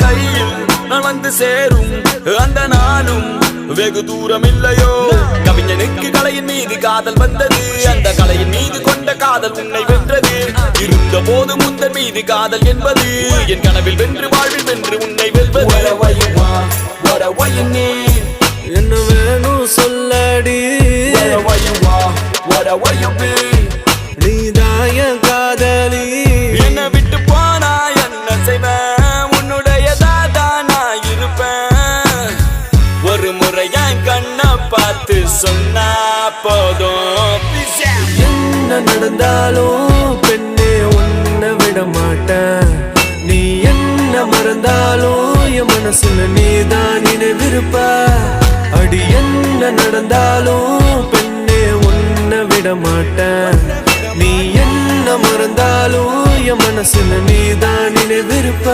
கையில் நான் வந்து சேரும் அந்த நாளும் வெகு தூரம் இல்லையோ. கவிஞனுக்கு கலையின் மீது காதல் வந்தது, அந்த கலையின் மீது கொண்ட காதல் உன்னை வென்றது. இருந்த போது முந்தன் மீது காதல் என்பது என் கனவில் வென்று வாழ்வில் வென்று உன்னை வெல்வது. என்ன வேணும் சொல்லடி, நீதாய காதலி. என்ன விட்டு போனா என்ன செய்வேன், உன்னுடையதான் நான் இருப்பேன். ஒரு முறை என் கண்ணை பார்த்து சொன்னா போதும். என்ன நடந்தாலும் பெண்ணே உன்னை விட மாட்டேன். நீ என்ன மறந்தாலும் என் மனசுல நீதான் நினைவிருப்ப. அடி என்ன நடந்தாலும் பெண்ணே உன்னை விட மாட்டேன். நீ என்ன மறந்தாலும் என் மனசுல நீதான் நினைவிருப்ப.